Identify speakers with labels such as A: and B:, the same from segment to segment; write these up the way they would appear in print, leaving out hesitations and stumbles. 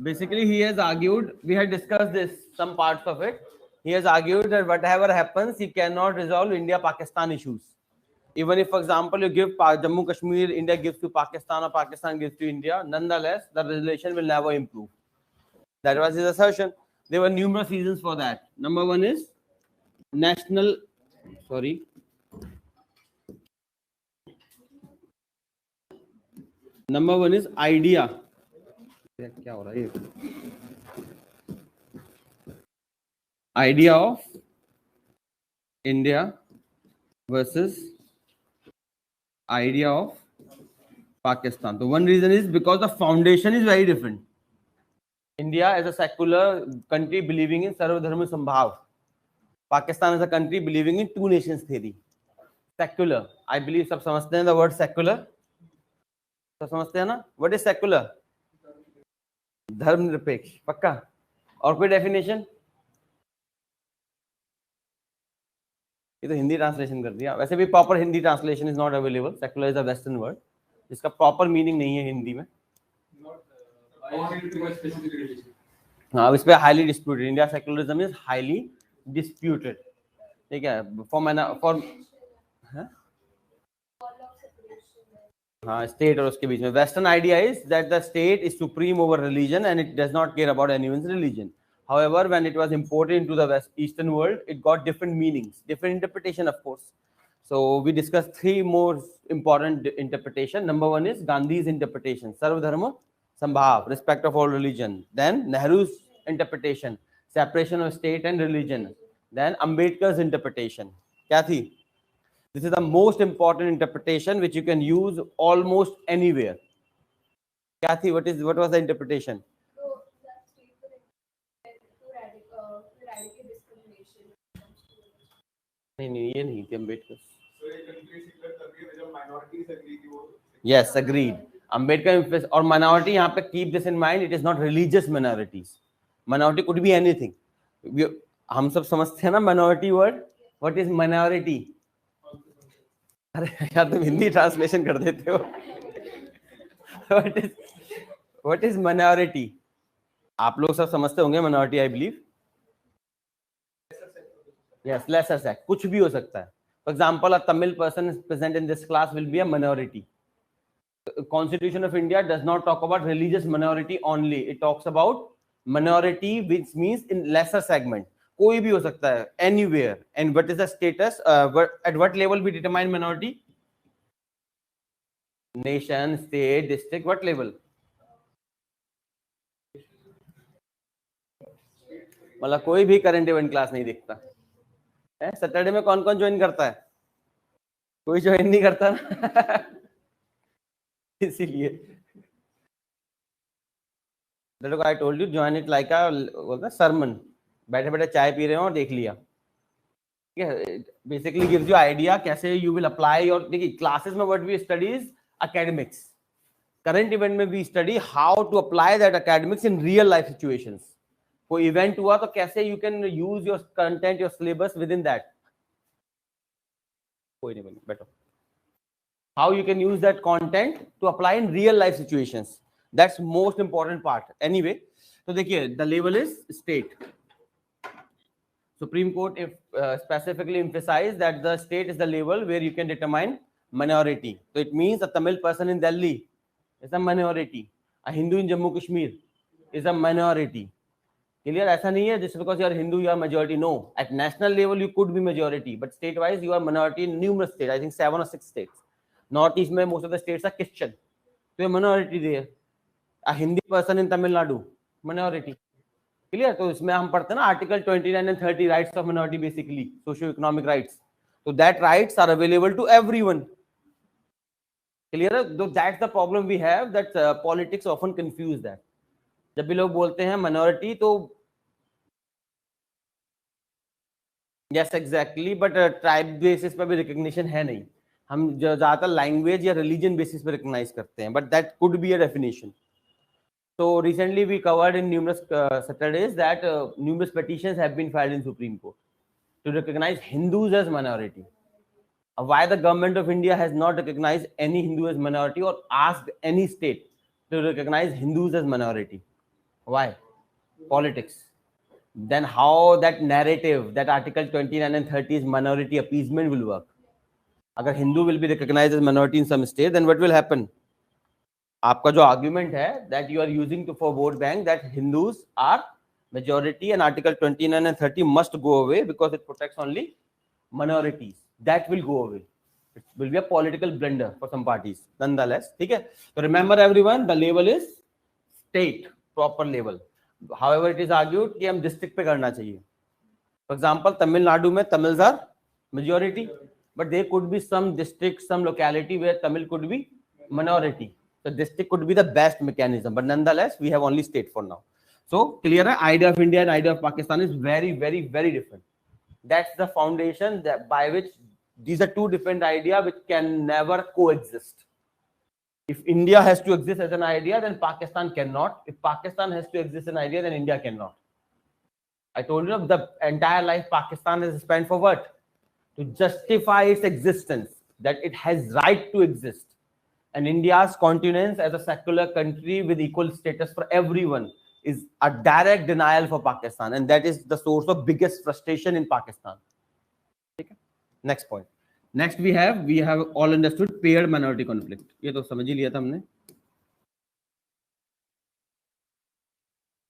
A: Basically, he has argued, we had discussed this, some parts of it. He has argued that whatever happens, he cannot resolve India-Pakistan issues. Even if, for example, you give Jammu Kashmir, India gives to Pakistan or Pakistan gives to India, nonetheless, the relation will never improve. That was his assertion. There were numerous reasons for that. Number one is national, sorry. Number one is idea. क्या हो रहा है? Idea of India versus idea of Pakistan. The one reason is because the foundation is very different. India is a secular country believing in Sarvadharma Sambhav. Pakistan is a country believing in two nations theory. Secular. I believe सब समझते हैं the word secular. सब समझते हैं ना? What is secular? धर्मनिरपेक्ष. पक्का? और कोई डेफिनेशन? ये तो हिंदी ट्रांसलेशन कर दिया. वैसे भी proper Hindi translation is not available. Secular is a western word जिसका प्रॉपर मीनिंग नहीं है हिंदी में. हाँ, इस पे highly disputed. India secularism is highly disputed. ठीक है. फॉर हाँ, स्टेट और उसके बीच में. Western idea is that the state is supreme over religion and it does not care about anyone's religion. However, when it was imported into the Eastern world, it got different meanings, different interpretation, of course. So we discussed three more important interpretation. Number one is Gandhi's interpretation, Sarvadharma Sambhav, respect of all religion. Then Nehru's interpretation, separation of state and religion. Then Ambedkar's interpretation. Kya thi? This is the most important interpretation which you can use almost anywhere. Kya thi? What was the interpretation? नहीं, ये नहीं थी Ambedkar. Yes, agreed. Ambedkar और minority यहाँ पे keep this in mind. It is not religious minorities. Minority could be anything. हम सब समझते हैं ना minority word. What is minority? अरे यार तुम हिंदी ट्रांसलेशन कर देते हो. What is minority? आप लोग सब समझते होंगे minority, I believe. Yes, lesser sect. कुछ भी हो सकता है. For example, a Tamil person present in this class will be a minority. The Constitution of India does not talk about religious minority only. It talks about minority, which means in lesser segment. कोई भी हो सकता है, anywhere. And what is the status? At what level we determine minority? Nation, state, district. What level? मतलब कोई भी current event class नहीं देखता. सैटरडे में कौन कौन ज्वाइन करता है? कोई ज्वाइन नहीं करता ना. इसीलिए देखो, I told you join it like a sermon. बैठे बैठे चाय पी रहे हो और देख लिया. ठीक है. बेसिकली गिव्स यू आइडिया कैसे यू विल अप्लाई. और देखिए क्लासेस में what we study is academics. Current event में we study how to apply that academics in real life situations. कोई इवेंट हुआ तो कैसे you can use your content, your syllabus within that. कोई नहीं बैठो. How you can use that content to apply in real life situations. That's most important part. Anyway, तो देखिए the level is state. Supreme court specifically emphasized that the state is the level where you can determine minority. So it means a Tamil person in Delhi is a minority. A Hindu in Jammu Kashmir is a minority. Clear? ऐसा नहीं है just because you are Hindu you are majority. No, at national level you could be majority, but state wise you are minority in numerous states. I think 7 or 6 states. Northeast में most of the states are Christian, so you are minority there. A Hindi person in Tamil Nadu, minority. Clear? तो इसमें हम पढ़ते हैं ना article 29 and 30 rights of minority, basically socio economic rights. So that rights are available to everyone. Clear? So that's the problem we have, that politics often confuse that. जब भी लोग बोलते हैं minority तो yes exactly, but tribe basis पे भी recognition है नहीं. हम ज्यादातर language या religion basis पे recognize करते हैं, but that could be a definition. So recently we covered in numerous Saturdays that numerous petitions have been filed in Supreme Court to recognize Hindus as minority. Why the government of India has not recognized any Hindu as minority or asked any state to recognize Hindus as minority? Why? Politics. Then how that narrative, that Article 29 and 30 is minority appeasement will work. अगर Hindu will be recognized as minority in some state, then what will happen? आपका जो argument है that you are using to for vote bank that Hindus are majority and Article 29 and 30 must go away because it protects only minorities, that will go away. It will be a political blunder for some parties nonetheless. ठीक है? So remember everyone, the label is state, proper label. However, it is argued कि हम district पे करना चाहिए. For example, Tamil Nadu में Tamils are majority, but there could be some district, some locality where Tamil could be minority. So district could be the best mechanism, but nonetheless, we have only state for now. So clear, idea of India and idea of Pakistan is very, very, very different. That's the foundation that by which these are two different ideas which can never coexist. If India has to exist as an idea, then Pakistan cannot. If Pakistan has to exist as an idea, then India cannot. I told you the entire life Pakistan has spent for what? To justify its existence, that it has right to exist. And India's continence as a secular country with equal status for everyone is a direct denial for Pakistan. And that is the source of biggest frustration in Pakistan. Okay? Next point. Next we have all understood paired minority conflict. ये तो समझ ही लिया था हमने.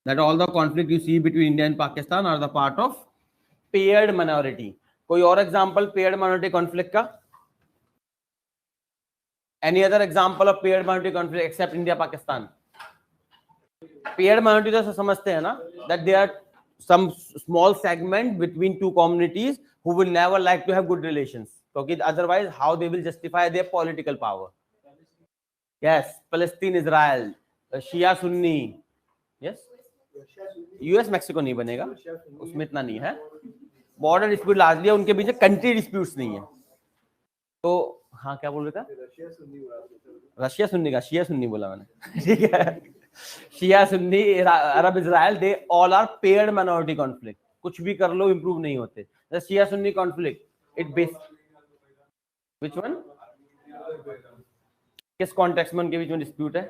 A: That all the conflict you see between India and Pakistan are the part of paired minority. कोई और example paired minority conflict का? Any other example of paired minority conflict except India Pakistan? Paired minority तो समझते हैं ना? That there are some small segment between two communities who will never like to have good relations. Because otherwise, how they will justify their political power? Yes, Palestine, Israel, Shia, Sunni. Yes. US Mexico नहीं बनेगा, उसमें इतना नहीं है. Border dispute largely है, उनके बीच country disputes नहीं है. तो हाँ क्या बोल रहे थे? रशिया सुन्नी का शिया सुन्नी बोला मैंने. ठीक है. Shia Sunni Arab Israel they all are paired minority conflict. कुछ भी कर लो इंप्रूव नहीं होते. The Shia Sunni conflict it base which one? किस कॉन्टेक्स्ट में उनके बीच में डिस्प्यूट है?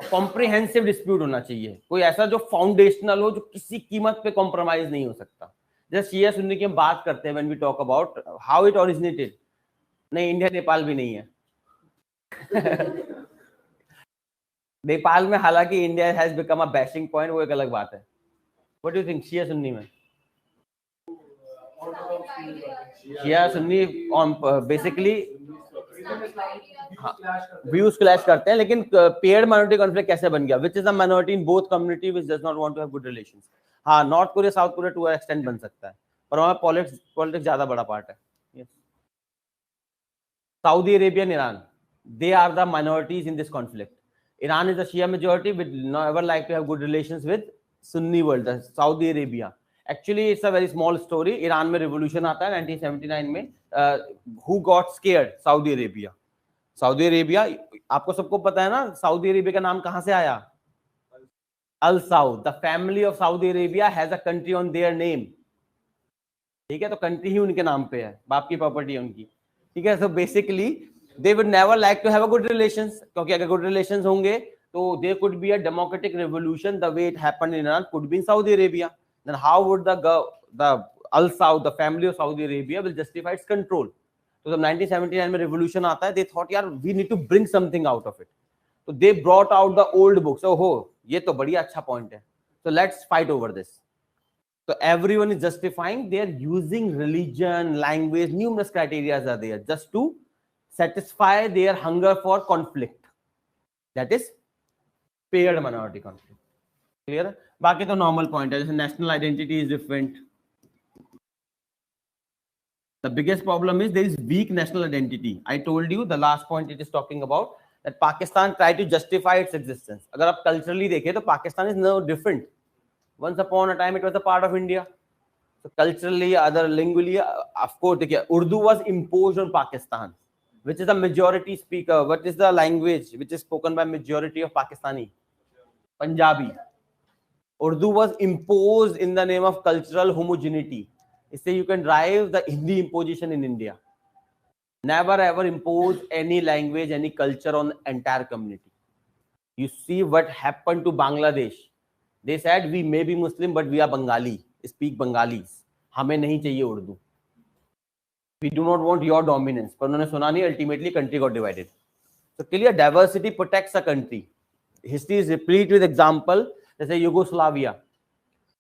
A: कॉम्प्रिहेंसिव डिस्प्यूट होना चाहिए, कोई ऐसा जो फाउंडेशनल हो, जो किसी कीमत पे कॉम्प्रोमाइज नहीं हो सकता. जैसे शिया सुन्नी की हम बात करते हैं when we talk about how it originated. नहीं, इंडिया नेपाल भी नहीं है. नेपाल में हालांकि India has become a bashing point, वो एक अलग बात है. What do you think Shia Sunni में? Shia Sunni basically views clash करते हैं, लेकिन पेयर्ड माइनॉरिटी कॉन्फ्लिक्ट कैसे बन गया? Which is a minority in both community which does not want to have good relations. हाँ, North Korea south Korea to extend बन सकता है, पर वहां पॉलिटिक्स ज्यादा बड़ा पार्ट है. yes. Saudi Arabia and Iran, they are the minorities in this conflict. Iran is a Shia majority with never like to have good relations with Sunni world. Saudi Arabia, actually it's a very small story. Iran में revolution आता है 1979 में. Who got scared? Saudi Arabia. Saudi Arabia, आपको सबको पता है ना Saudi Arabia का नाम कहाँ से आया? Al Saud. The family of Saudi Arabia has a country on their name. ठीक है, तो कंट्री ही उनके नाम पे है, बाप की प्रॉपर्टी है उनकी. ठीक है. So basically they would never like to have a good relations, क्योंकि अगर गुड रिलेशंस होंगे तो there could be a democratic revolution the way it happened in Iran could be in Saudi Arabia. Then how would the Al Saud, the family of Saudi Arabia will justify its control. तो जब 1979 में revolution आता है, they thought यार we need to bring something out of it. तो they brought out the old books. ओहो, ये तो बढ़िया अच्छा पॉइंट है, so let's fight over this. So everyone is justifying, they are using religion, language, numerous criteria are there just to satisfy their hunger for conflict. That is paired minority conflict. Clear? बाकी तो normal point है, जैसे national identity is different. The biggest problem is there is weak national identity. I told you the last point it is talking about that Pakistan tried to justify its existence. अगर आप culturally देखें तो Pakistan is no different. Once upon a time, it was a part of India. So culturally, other lingually, of course, Urdu was imposed on Pakistan, which is a majority speaker. What is the language which is spoken by majority of Pakistani? Punjabi. Urdu was imposed in the name of cultural homogeneity. इससे you can drive the Hindi imposition in India. Never ever impose any language, any culture on the entire community. You see what happened to Bangladesh. They said we may be Muslim but we are Bengali, speak Bengalis. हमें नहीं चाहिए Urdu. We do not want your dominance. पर उन्होंने सुना नहीं, ultimately country got divided. So clear, diversity protects a country. History is replete with example. जैसे Yugoslavia,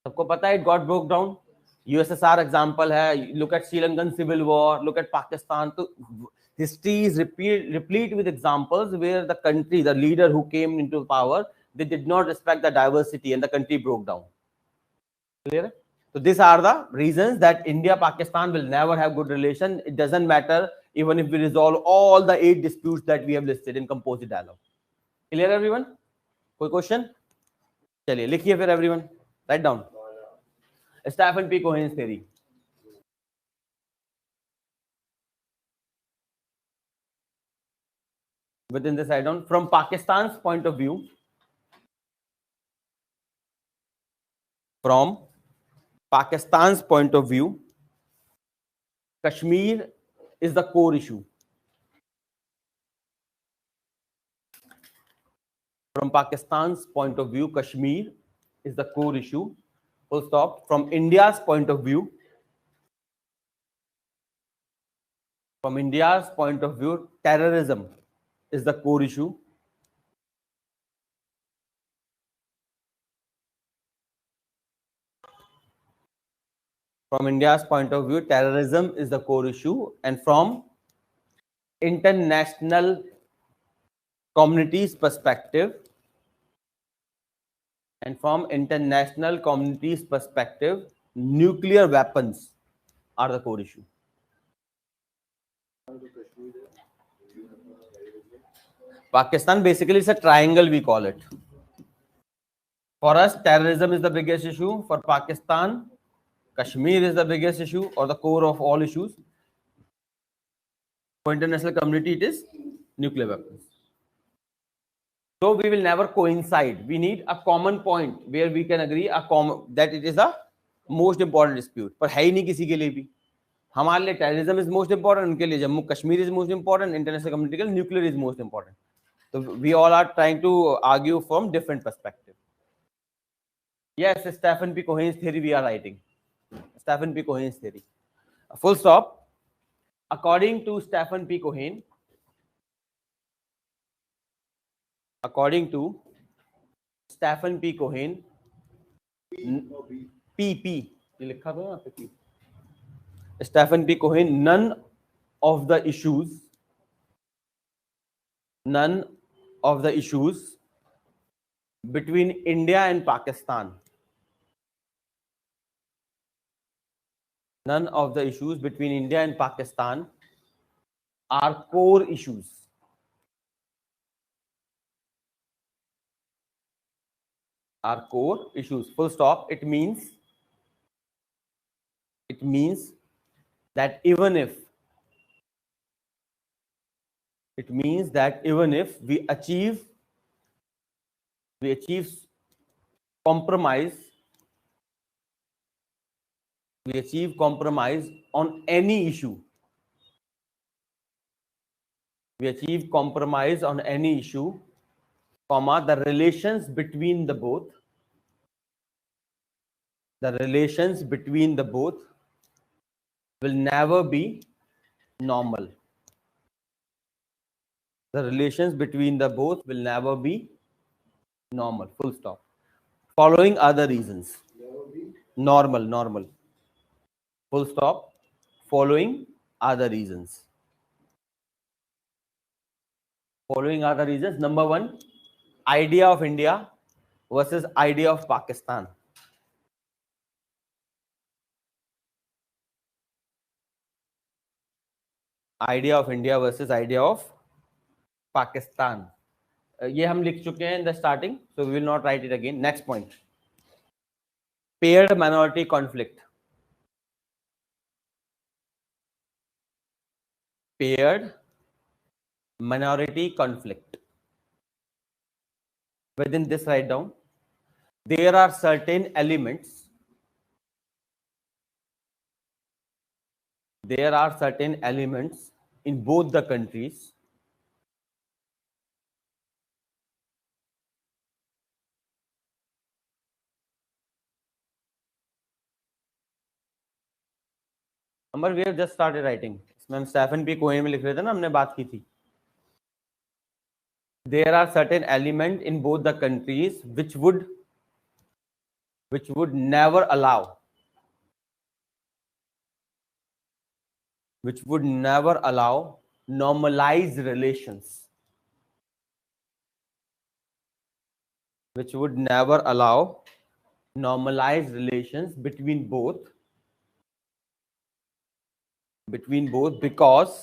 A: सबको पता है, it got broke down. USSR example है. Look at Sri Lankan civil war. Look at Pakistan. तो history is replete with examples where the country, the leader who came into power, they did not respect the diversity and the country broke down. Clear? So these are the reasons that India-Pakistan will never have good relation. It doesn't matter even if we resolve all the 8 disputes that we have listed in composite dialogue. Clear everyone? कोई question? चलिए लिखिए फिर everyone. Write down. Stephen P. Cohen's theory. Within this, write down. From Pakistan's point of view, from Pakistan's point of view, Kashmir is the core issue. From Pakistan's point of view, Kashmir is the core issue. Full stop. From India's point of view, terrorism is the core issue. From India's point of view, terrorism is the core issue. And from international community's perspective, nuclear weapons are the core issue. Pakistan basically is a triangle, we call it. For us, terrorism is the biggest issue. For Pakistan, Kashmir is the biggest issue or the core of all issues. For international community, it is nuclear weapons. So we will never coincide. We need a common point where we can agree that it is the most important dispute. पर है ही नहीं किसी के लिए भी. हमारे लिए terrorism is most important, उनके लिए Jammu Kashmir is most important, international community के लिए nuclear is most important. So we all are trying to argue from different perspective. Yes, Stephen P. Cohen's theory we are writing. Stephen P. Cohen's theory. Full stop. According to Stephen P. Cohen, PP, Stephen P. Cohen, none of the issues between India and Pakistan, are core issues. Full stop. It means that even if we achieve compromise on any issue, the relations between the both will never be normal. Full stop. Following other reasons. Normal. Full stop. Following other reasons. Number 1, idea of India versus idea of Pakistan. Idea of India versus idea of Pakistan. ये हम लिख चुके हैं in the starting, so we will not write it again. Next point. Paired minority conflict. Paired minority conflict. Within this, write down. There are certain elements. In both the countries अमर we have just started writing. इसमें हम Stephen P Cohen में लिख रहे थे ना, हमने बात की थी. There are certain elements in both the countries which would never allow normalized relations, which would never allow normalized relations between both because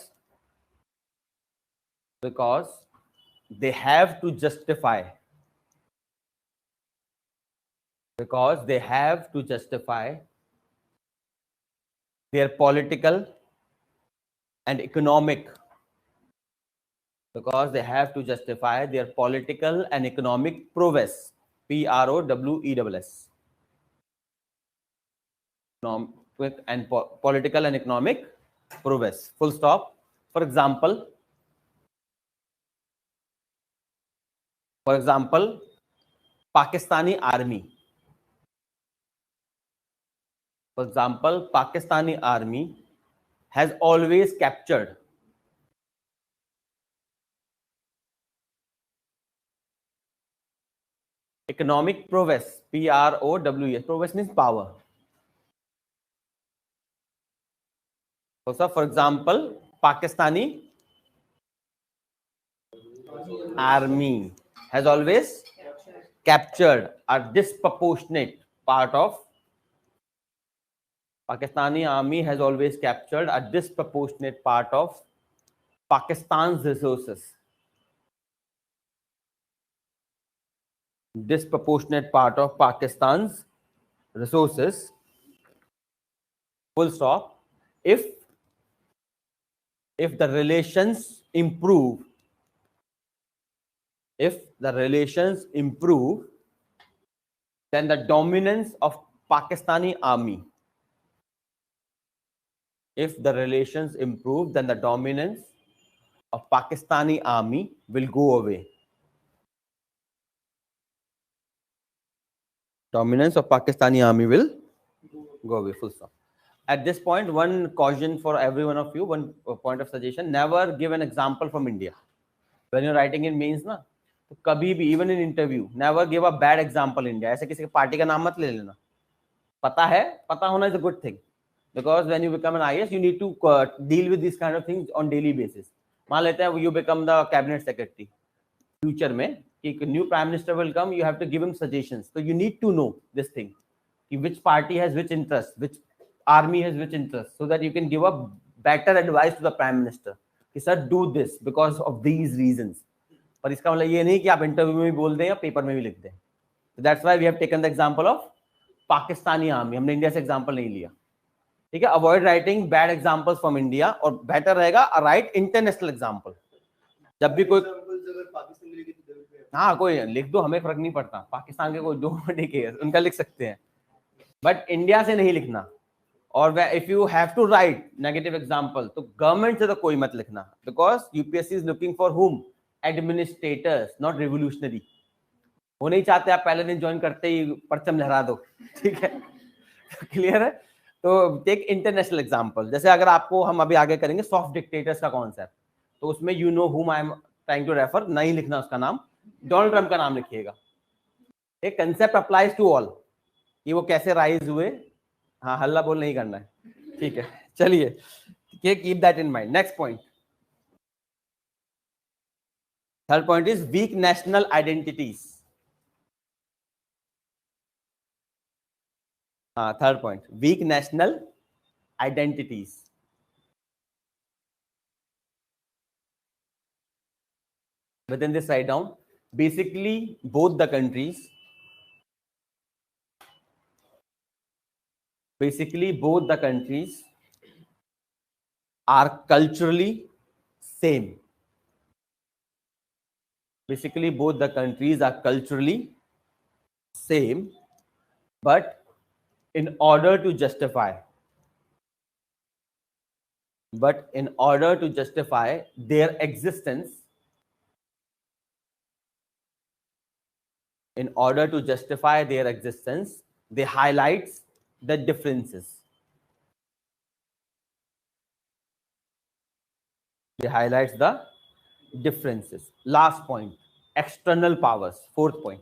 A: they have to justify their political and economic prowess. PROWESS. Political and economic prowess. Full stop. For example, Pakistani army. Has always captured economic prowess. PROWESS. Prowess means power. So, for example, Pakistani army has always captured a disproportionate part of Pakistan's resources. Full stop. If the relations improve, then the dominance of Pakistani army. Will go away. Full stop. At this point, one caution for every one of you, one point of suggestion: never give an example from India when you're writing in mains ना. तो कभी भी, even in interview, never give a bad example India. ऐसे किसी party का नाम मत ले लेना. पता होना is a good thing, because when you become an IAS, you need to deal with these kind of things on daily basis. मान लेते हैं you become the cabinet secretary. Future में कि new prime minister will come, you have to give him suggestions. So you need to know this thing, which party has which interest, which army has which interest, so that you can give a better advice to the prime minister कि sir do this because of these reasons. पर इसका मतलब ये नहीं कि आप interview में भी बोल दें या पेपर में भी लिख दें. So that's why we have taken the example of Pakistani army. हमने इंडिया से एग्जांपल नहीं लिया. ठीक है. Avoid writing bad examples from India, और बेटर रहेगा राइट इंटरनेशनल एग्जांपल. जब भी कोई हाँ कोई लिख दो, हमें फर्क नहीं पड़ता. पाकिस्तान के कोई दो उनका लिख सकते हैं, बट इंडिया से नहीं लिखना. और if you have to write negative example, तो गवर्नमेंट से तो कोई मत लिखना, because UPSC is looking for whom, administrators, not revolutionary. वो नहीं चाहते आप पहले दिन ज्वाइन करते ही परचम लहरा दो. ठीक है. क्लियर है. तो टेक इंटरनेशनल एग्जांपल. जैसे अगर आपको, हम अभी आगे करेंगे सॉफ्ट डिक्टेटर्स का कॉन्सेप्ट, तो उसमें you know whom I am trying to refer, नहीं लिखना उसका नाम, डोनाल्ड ट्रंप का नाम लिखिएगा. एक कंसेप्ट अप्लाइज टू ऑल, कि वो कैसे राइज हुए. हाँ, हल्ला बोल नहीं करना है. ठीक है. चलिए, keep that in mind. Next point. Third point is weak national identities. Third point, weak national identities. Within this, write down, basically both the countries are culturally same. Basically both the countries are culturally same, but in order to justify their existence, they highlight the differences. They highlights the differences. Last point, external powers. Fourth point,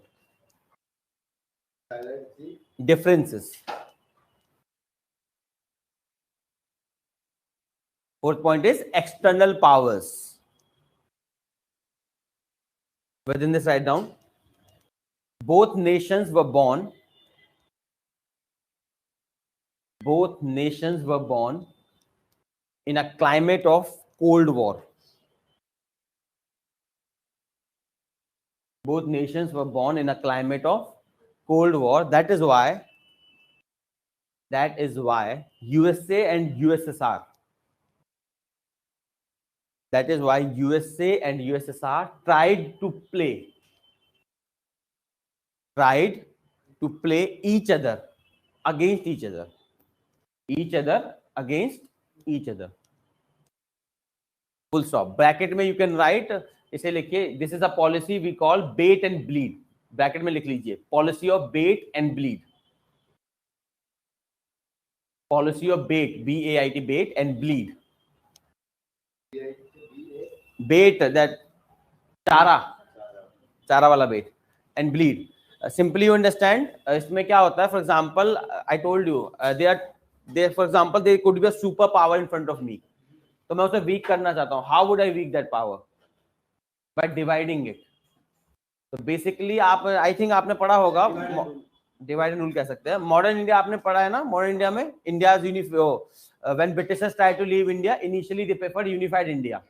A: differences. Fourth point is external powers. Within this, write down, both nations were born in a climate of Cold War. Both nations were born in a climate of Cold War. That is why USA and USSR. That is why USA and USSR tried to play each other against each other. Full stop. Bracket में you can write, इसे लिखिए, this is a policy we call bait and bleed. Bracket में लिख लीजिए, policy of bait and bleed. Policy of bait, B-A-I-T, bait and bleed. Bait, that चारा वाला bait, and bleed. Simply you understand, इसमें क्या होता है? For example, I told you, for example, there could be a super power in front of me. तो मैं उसे weak करना चाहता हूँ. How would I weak that power? By dividing it. So basically, I think आपने पढ़ा होगा, divide and rule कह सकते हैं. Modern India आपने पढ़ा है ना? Modern India में India's when Britishers tried to leave India, initially they preferred unified India,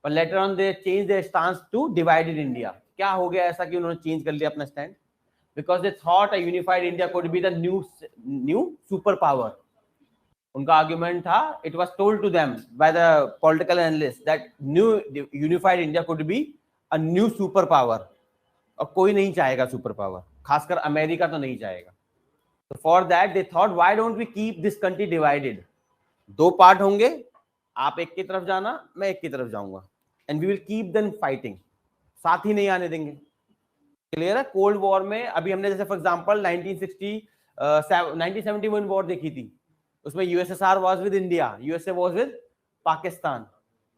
A: but later on they changed their stance to divided India. क्या हो गया ऐसा कि उन्होंने change कर लिया अपना stand? Because they thought a unified India could be the new superpower. उनका argument था, it was told to them by the political analysts that new unified India could be a new superpower. और कोई नहीं चाहेगा super power, खासकर America तो नहीं चाहेगा. So for that they thought, why don't we keep this country divided? दो part होंगे, आप एक की तरफ जाना, मैं एक की तरफ जाऊंगा, and we will keep them fighting. साथ ही नहीं आने देंगे. क्लियर है? कोल्ड वॉर में अभी हमने जैसे फॉर एग्जांपल 1971 वॉर देखी थी, उसमें USSR was with India, USA was with Pakistan,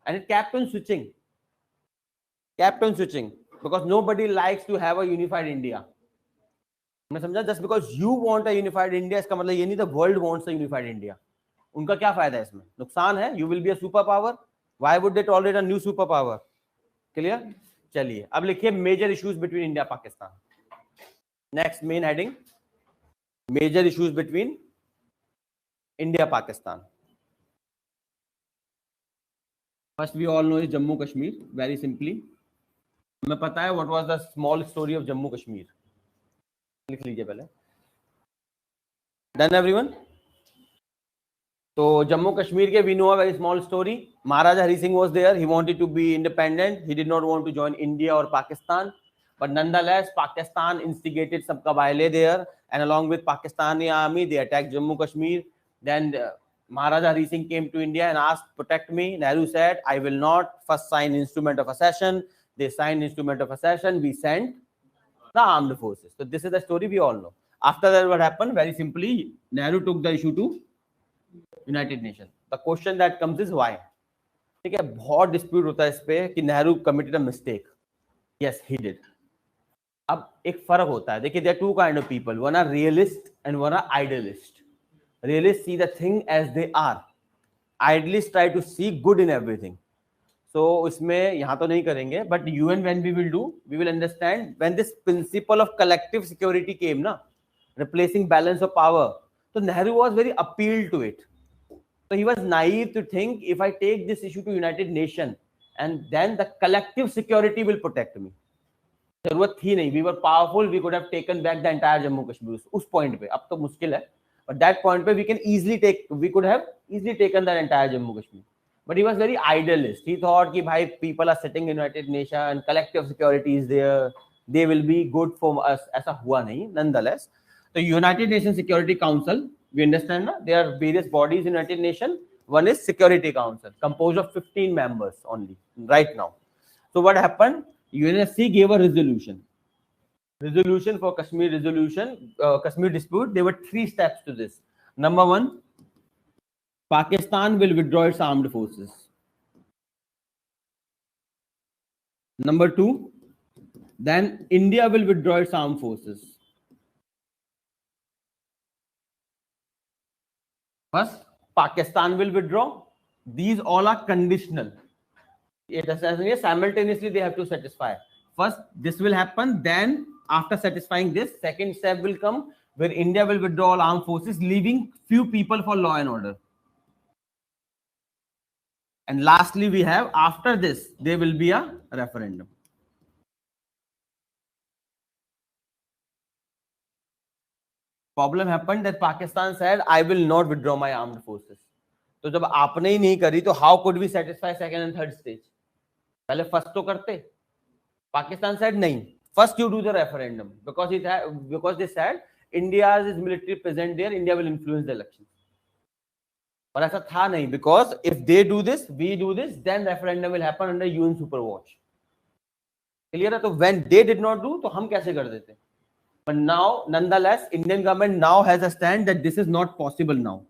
A: and it kept on switching because nobody likes to have a unified India. मैं समझा? Just because you want a unified India, इसका मतलब ये नहीं the world wants a unified India. उनका क्या फायदा है इसमें? नुकसान है. You will be a superpower. Why would they tolerate a new superpower? Clear? चलिए अब लिखिए major issues between India Pakistan. Next main heading, major issues between India Pakistan. First we all know is Jammu Kashmir. Very simply हमें पता है what was the small story of Jammu Kashmir. लिख लीजिए पहले. Done everyone? तो जम्मू कश्मीर के we know a very small story. Maharaja Hari Singh was there. He wanted to be independent. He did not want to join India or Pakistan. But nonetheless, Pakistan instigated some Kabyle there, and along with Pakistani army, they attacked Jammu Kashmir. Then Maharaja Hari Singh came to India and asked, "Protect me." Nehru said, "I will not." First sign instrument of accession. They signed instrument of accession. We sent the armed forces. So this is the story we all know. After that, what happened? Very simply, Nehru took the issue to United Nations. The question that comes is why? ठीक है, बहुत dispute होता है इस पे कि Nehru committed a mistake. Yes he did. अब एक फर्क होता है. देखिए, there two kind of people, one are realist and one are idealist. Realist see the thing as they are. Idealist try to see good in everything. So इसमें यहां तो नहीं करेंगे, but UN when we will do, we will understand when this principle of collective security came ना, replacing balance of power, तो Nehru was very appeal to it. So he was naive to think, if I take this issue to United Nations and then the collective security will protect me. जरूरत थी नहीं. We were powerful. We could have taken back the entire Jammu Kashmir. उस point पे अब तो मुश्किल है, but that point पे we could have easily taken that entire Jammu Kashmir. But he was very idealist. He thought कि भाई people are sitting in United Nations, collective security is there, they will be good for us. ऐसा हुआ नहीं. Nonetheless, the United Nations Security Council, we understand na, there are various bodies in United Nations. One is Security Council, composed of 15 members only right now. So what happened? UNSC gave a resolution for Kashmir Kashmir dispute. There were 3 steps to this. Number 1, Pakistan will withdraw its armed forces. Number 2, then India will withdraw its armed forces. First, Pakistan will withdraw. These all are conditional. It doesn't mean simultaneously they have to satisfy. First, this will happen. Then, after satisfying this, second step will come where India will withdraw all armed forces, leaving few people for law and order. And lastly, we have after this, there will be a referendum. Problem happened that Pakistan said, I will not withdraw my armed forces. तो जब आपने ही नहीं करी तो how could we satisfy second and third stage? पहले first तो करते. Pakistan said नहीं. First you do the referendum because they said India's military present there, India will influence the elections. पर ऐसा था नहीं because if they do this, we do this, then referendum will happen under UN super watch. Clear है? तो when they did not do, तो हम कैसे कर देते? But now, nonetheless, Indian government now has a stand that this is not possible now.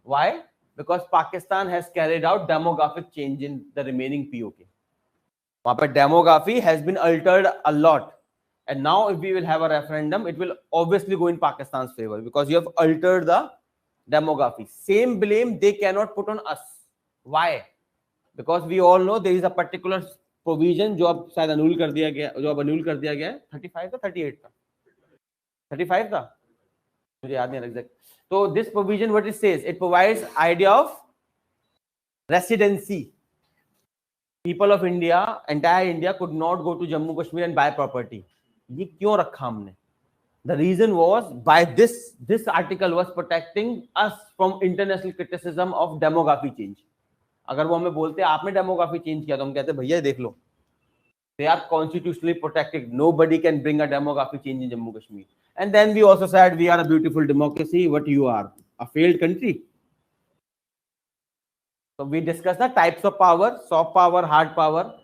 A: Why? Because Pakistan has carried out demographic change in the remaining POK. वहाँ पे demography has been altered a lot. And now if we will have a referendum, it will obviously go in Pakistan's favor because you have altered the demography. Same blame they cannot put on us. Why? Because we all know there is a particular provision जो अब शायद अनुल कर दिया गया, जो अब अनुल कर दिया गया है, 35 था 38 था 35 था, मुझे याद नहीं exact. So this provision, what it says, it provides idea of residency. People of India, entire India could not go to Jammu Kashmir and buy property. ये क्यों रखा हमने? The reason was by this article was protecting us from international criticism of demography change. अगर वो हमें बोलते आपने demography change किया तो हम कहते भैया देख लो. They are constitutionally protected. Nobody can bring a demography change in Jammu Kashmir. And then we also said we are a beautiful democracy. What you are? A failed country. So we discussed the types of power, soft power, hard power.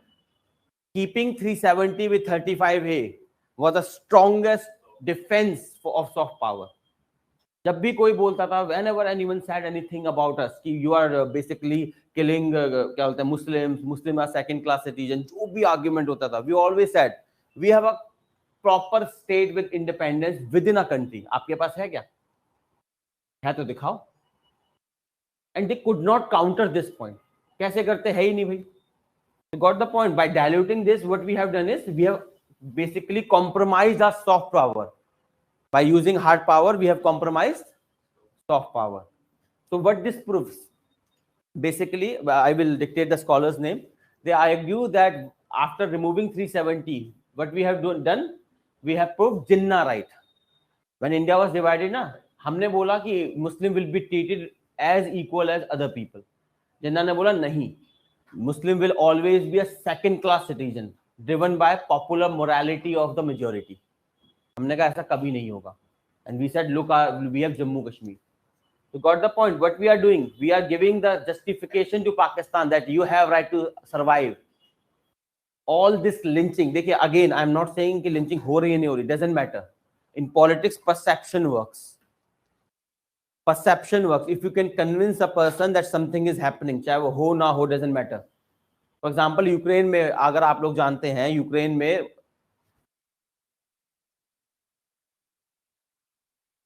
A: Keeping 370 with 35A was the strongest defense of soft power. जब भी कोई बोलता था, whenever anyone said anything about us, कि you are basically killing क्या बोलते हैं Muslims, Muslims are second class citizens, जो भी argument होता था, we always said we have a proper state with independence within a country. आपके पास है क्या? है तो दिखाओ. And they could not counter this point. कैसे करते है ही नहीं भाई. You got the point. By diluting this, what we have done is we have basically compromised our soft power. By using hard power, we have compromised soft power. So what this proves? Basically, I will dictate the scholar's name. They argue that after removing 370, what we have done, we have proved Jinnah right. When India was divided, na, हमने बोला कि Muslim will be treated as equal as other people. Jinnah ने बोला नहीं. Muslim will always be a second class citizen driven by popular morality of the majority. हमने कहा ऐसा कभी नहीं होगा. And we said, look, we have Jammu Kashmir. You got the point. What we are doing, we are giving the justification to Pakistan that you have right to survive. All this lynching, देखिए again, I am not saying कि lynching हो रही है नहीं हो रही, doesn't matter. In politics, perception works. Perception works. If you can convince a person that something is happening, चाहे वो हो ना हो, doesn't matter. For example, Ukraine में अगर आप लोग जानते हैं, यूक्रेन में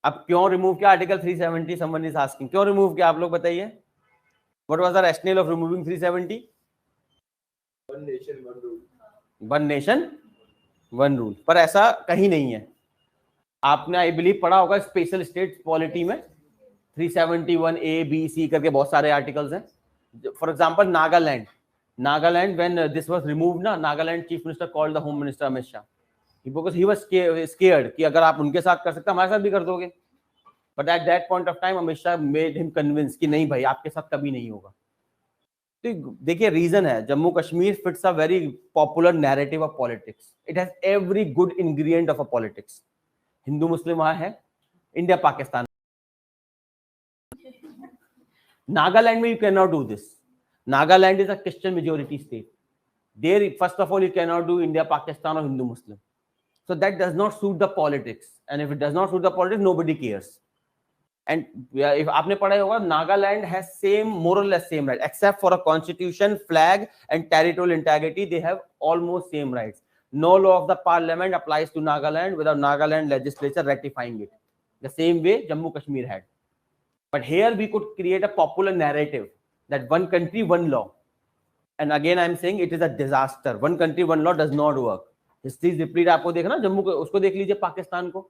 A: अब क्यों रिमूव किया आर्टिकल 370? समवन इज आस्किंग क्यों रिमूव किया, आप लोग बताइए. What was the rational of removing 370? One nation one rule. One nation one rule. पर ऐसा कहीं नहीं है. आपने आई बिलीव पढ़ा होगा स्पेशल स्टेट पॉलिटी में 371A B C करके बहुत सारे आर्टिकल्स हैं. For example Nagaland when this was removed ना, Nagaland chief minister called the home minister Amit Shah because he was scared कि अगर आप उनके साथ कर सकते हमारे साथ भी कर दोगे. But at that point of time Amit Shah made him convince कि नहीं भाई आपके साथ कभी नहीं होगा. तो देखिए रीजन है, Jammu Kashmir fits a very popular narrative of politics. It has every good ingredient of a politics. Hindu मुस्लिम वहां है, इंडिया पाकिस्तान. नागालैंड में you cannot do this. Nagaland is a Christian majority state. There, first of all, you cannot do India Pakistan or Hindu Muslim. So that does not suit the politics. And if it does not suit the politics, nobody cares. And if आपने पढ़ा होगा, Nagaland has more or less same right, except for a constitution, flag, and territorial integrity. They have almost same rights. No law of the parliament applies to Nagaland without Nagaland legislature ratifying it. The same way Jammu Kashmir had. But here we could create a popular narrative that one country, one law. And again I am saying it is a disaster. One country, one law does not work. History is repeat. आपको देखना जम्मू को, उसको देख लीजिए पाकिस्तान को.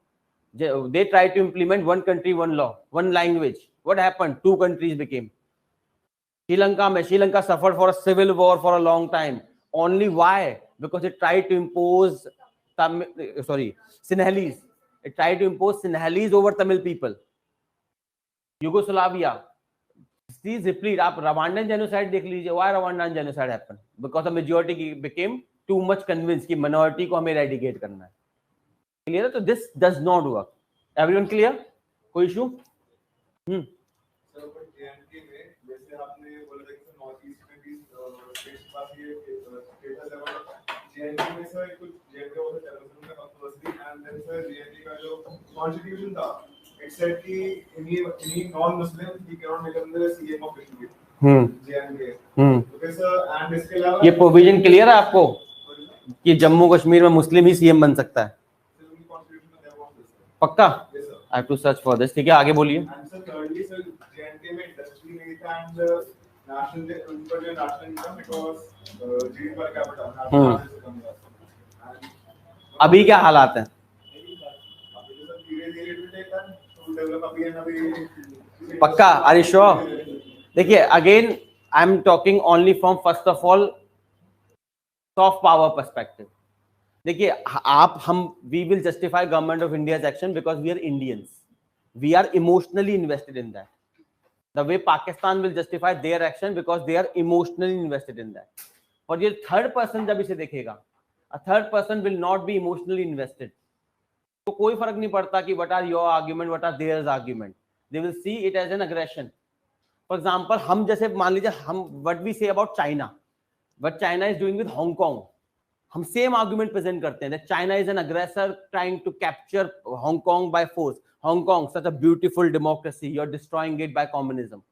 A: They tried to implement one country, one law, one language. What happened? Two countries became. Sri Lanka suffered for a civil war for a long time. Only why? Because it tried to impose Sinhalese. It tried to impose Sinhalese over Tamil people. Yugoslavia. Please repeat. आप Rwandan genocide देख लीजिए. Why Rwandan genocide happened? Because the majority became too much convinced कि minority को हमें eradicate करना है. Clear? So this does not work. Everyone clear? कोई issue?
B: Sir, but JNK में जैसे आपने बोला था कि नॉर्थ ईस्ट में भी स्टेट्स पास ये स्टेटस है, JNK में सर कुछ JNK वाला टेररिज्म का controversy, and then sir JNK का जो कॉन्स्टिट्यूशन था, इट सेड कि any non-Muslim he cannot become the CM of Kashmir. JNK. Okay sir, and इसके अलावा
A: ये प्रोविजन क्लियर है आपको कि जम्मू कश्मीर में मुस्लिम ही सीएम बन सकता है? पक्का? I have to search for this. ठीक है, आगे बोलिए.
B: And sir, thirdly, sir, JNK में industry नहीं था, and national उनका जो national income it was GDP per capita.
A: अभी क्या हालात हैं? पक्का? Are you sure? देखिए, again I am talking only from first of all soft power perspective. देखिए आप हम we will justify government of India's action because we are Indians. We are emotionally invested in that. The way Pakistan will justify their action because they are emotionally invested in that. और ये third person जब इसे देखेगा, a third person will not be emotionally invested. तो कोई फर्क नहीं पड़ता कि what are your argument, what are their argument. They will see it as an aggression. For example, हम जैसे मान लीजिए हम what we say about China, what China is doing with Hong Kong. हम सेम आर्गुमेंट प्रेजेंट करते हैं that China is an aggressor trying to capture Hong Kong by force. Hong Kong, such a beautiful democracy, you're destroying it by communism.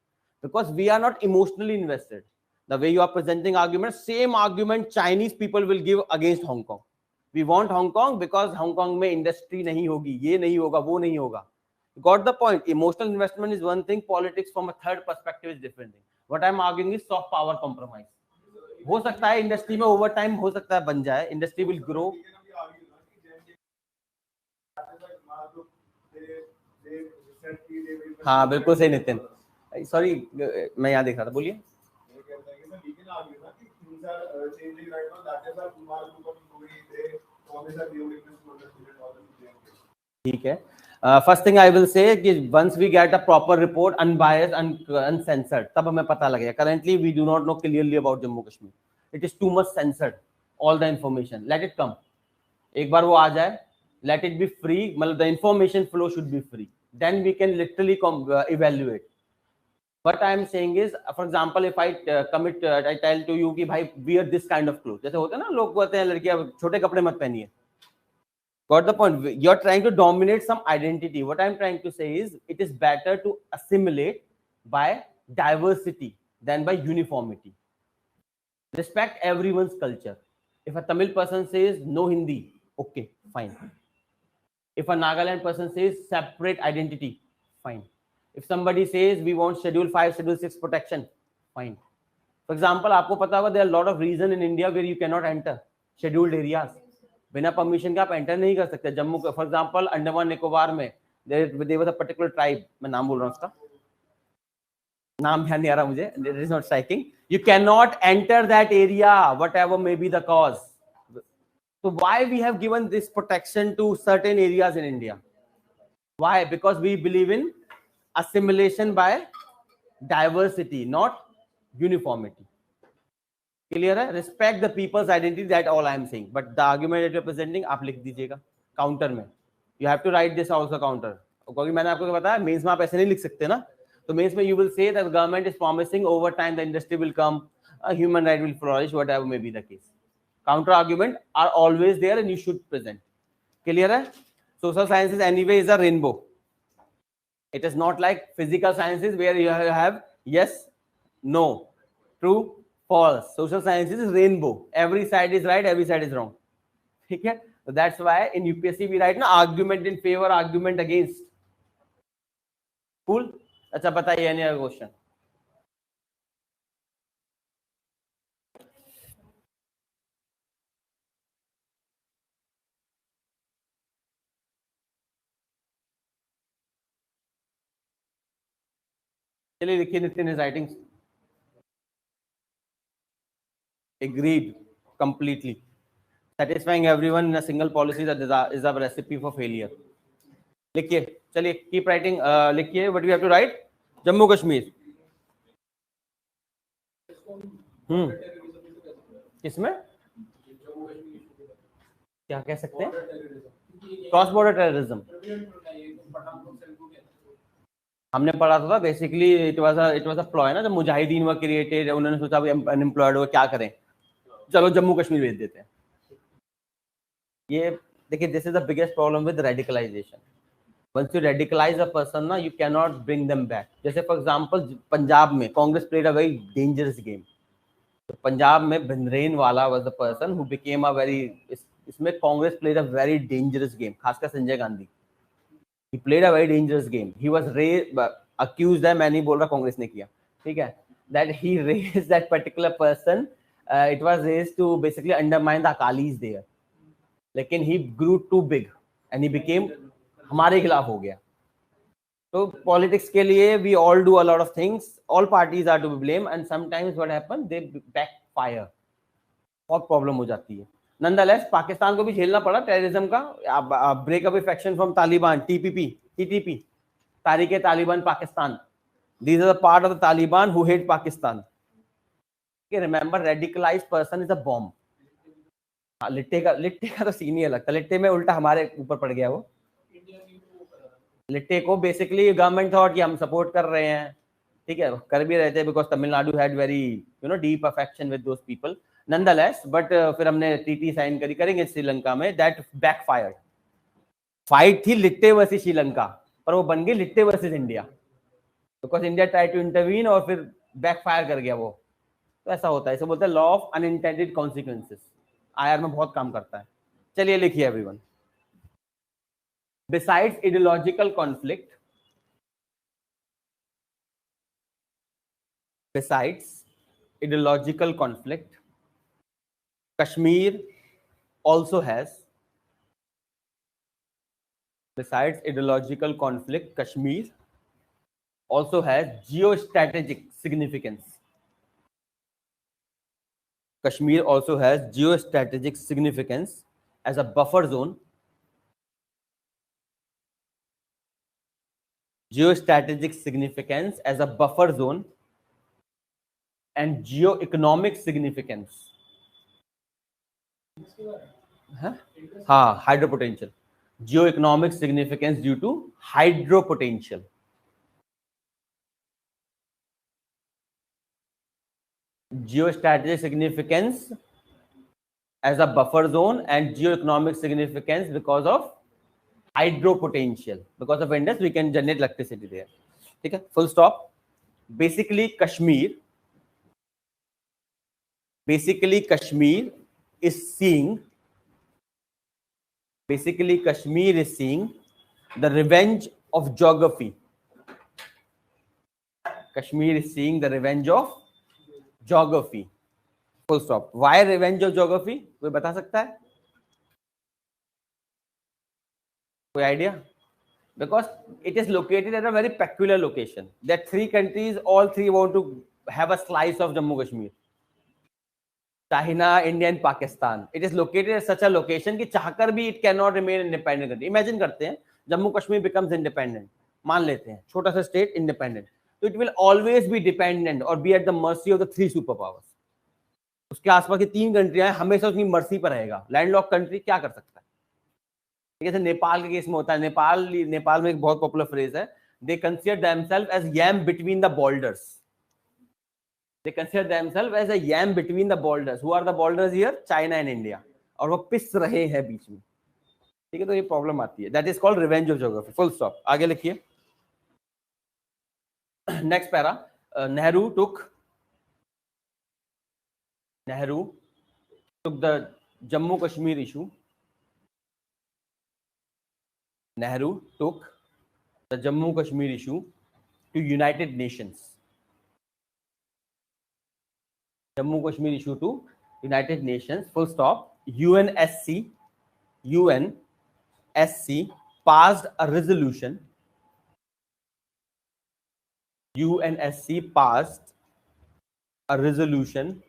A: Because we are not emotionally invested. The way you are presenting arguments, same argument Chinese people will give against Hong Kong. We want Hong Kong because Hong Kong में industry नहीं होगी, ये नहीं होगा, वो नहीं होगा. Got the point? Emotional investment is one thing, politics from a third perspective is different thing. What I'm arguing is soft power compromise. हो सकता है इंडस्ट्री में ओवर टाइम हो सकता है बन जाए, इंडस्ट्री विल ग्रो. हाँ बिल्कुल सही नितिन, सॉरी मैं यहाँ देख रहा था, बोलिए. ठीक है. First thing I will say कि once we get a proper report, unbiased and uncensored, तब हमें पता लगेगा. Currently we do not know clearly about Jammu Kashmir. It is too much censored. All the information. Let it come. एक बार वो आ जाए. Let it be free. मतलब the information flow should be free. Then we can literally evaluate. What I am saying is, for example, if I I tell to you कि भाई wear this kind of clothes. जैसे होता है ना, लोग बोलते हैं लड़कियां छोटे कपड़े मत पहनिए. Got the point? You're trying to dominate some identity. What I'm trying to say is, it is better to assimilate by diversity than by uniformity. Respect everyone's culture. If a Tamil person says no Hindi, okay, fine. If a Nagaland person says separate identity, fine. If somebody says we want Schedule 5, Schedule 6 protection, fine. For example, आपको पता होगा there are a lot of reasons in India where you cannot enter scheduled areas. बिना permission के आप enter नहीं कर सकते. Jammu for example Andaman Nicobar में there was a particular tribe, मैं नाम बोल रहा हूँ उसका, नाम ध्यान नहीं आ रहा मुझे, it is not striking. You can not enter that area whatever may be the cause. So why we have given this protection to certain areas in India? Why? Because we believe in assimilation by diversity, not uniformity. Clear है? Respect the people's identity. That all I am saying. But the argument that you are presenting, आप लिख दीजिएगा counter में. You have to write this also counter. क्योंकि मैंने आपको बताया mains में आप ऐसे नहीं लिख सकते ना. तो मेंस में you will say that the government is promising over time the industry will come, a human right will flourish, whatever may be the case. Counter argument are always there and you should present. Clear है? Social sciences anyway is a rainbow. It is not like physical sciences where you have yes, no, true, false. Social sciences is rainbow. Every side is right, every side is wrong. ठीक है? So that's why in UPSC we write ना argument in favor, argument against. Cool? अच्छा बताइए any other question? चलिए लिखिए Nitin is writing. Agreed completely. Satisfying everyone in a single policy is a recipe for failure. लिखिए चलिए keep writing. लिखिए what we have to write. Jammu Kashmir. किसमें क्या कह सकते हैं? क्रॉस बॉर्डर टेररिज्म हमने पढ़ा था basically it was a ploy ना, जब मुजाहिदीन वर क्रिएटेड, उन्होंने सोचा अनएम्प्लॉयड हो क्या करें, चलो जम्मू कश्मीर भेज देते हैं. ये देखिए this is the biggest problem with radicalisation. Once you radicalise a person ना, you can not bring them back. जैसे फॉर एग्जांपल पंजाब में Congress played a very dangerous game. तो पंजाब में Bhindranwale was the person who became a very, इसमें Congress played a very dangerous game, खासकर Sanjay Gandhi. He played a very dangerous game. He was accused है, मैं नहीं बोल रहा कांग्रेस ने किया, ठीक है, that he raised that particular person. It was raised to basically undermine the Akalis there. लेकिन he grew too big and he became हमारे खिलाफ हो गया. तो पॉलिटिक्स के लिए we all do a lot of things. All parties are to be blamed and sometimes what happen they backfire. बहुत problem हो जाती है. नंदलेस पाकिस्तान को भी झेलना पड़ा टेररिज्म का. Breakup a faction from Taliban, TTP, Tehreek Taliban Pakistan. These are the part of the Taliban who hate Pakistan. Remember radicalised person is a bomb. LTTE का तो सीन ही अलग था. लिट्टे में उल्टा हमारे ऊपर पड़ गया वो. लिट्टे को बेसिकली गवर्नमेंट थॉट कि हम सपोर्ट कर रहे हैं, ठीक है, कर भी रहे थे because Tamil Nadu had very deep affection with those people. Nonetheless but फिर हमने टीटी साइन करेंगे श्रीलंका में. That backfired. फाइट थी लिट्टे वर्सेस श्रीलंका, पर वो बन गई LTTE versus India because India try to intervene और फिर बैकफायर कर गया वो. तो ऐसा होता है, इसे बोलते हैं law of unintended consequences. IR में बहुत काम करता है. चलिए लिखिए everyone. Besides ideological conflict, besides ideological conflict, Kashmir also has, besides ideological conflict, Kashmir also has geostrategic significance. Kashmir also has geostrategic significance as a buffer zone. Geostrategic significance as a buffer zone and geo-economic significance. हाँ, hydro potential. Geo-economic significance due to hydro potential. Geostrategic significance as a buffer zone and geo-economic significance because of hydro potential. Because of Indus, we can generate electricity there. ठीक है, full stop. Basically, Kashmir is seeing the revenge of geography. Kashmir is seeing the revenge of geography. Full stop. Why revenge of geography? कोई बता सकता है? कोई idea? Because it is located at a very peculiar location. There are 3 countries, all 3 want to have a slice of Jammu Kashmir. China, India and Pakistan. It is located at such a location कि चाहकर भी it cannot remain independent country. Imagine करते हैं Jammu Kashmir becomes independent. मान लेते हैं छोटा सा state independent. So it will always be dependent or be at the mercy of the 3 superpowers. उसके आसपास की 3 कंट्रियां हमेशा उसकी मर्जी पर रहेगा. लैंडलॉक कंट्री क्या कर सकता है? जैसे नेपाल के केस में होता है. नेपाल में एक बहुत पॉपुलर फ्रेज है, they consider themselves as yam between the borders. They consider themselves as a yam between the borders. Who are the borders here? China and India. और वो पिस रहे हैं बीच में. ठीक है, तो ये प्रॉब्लम आती है. That is called revenge of geography. Full stop. आगे लिखिए. Next para. Nehru took the Jammu Kashmir issue. Nehru took the Jammu Kashmir issue to United Nations. Jammu Kashmir issue to United Nations. Full stop. UNSC passed a resolution. UNSC passed a resolution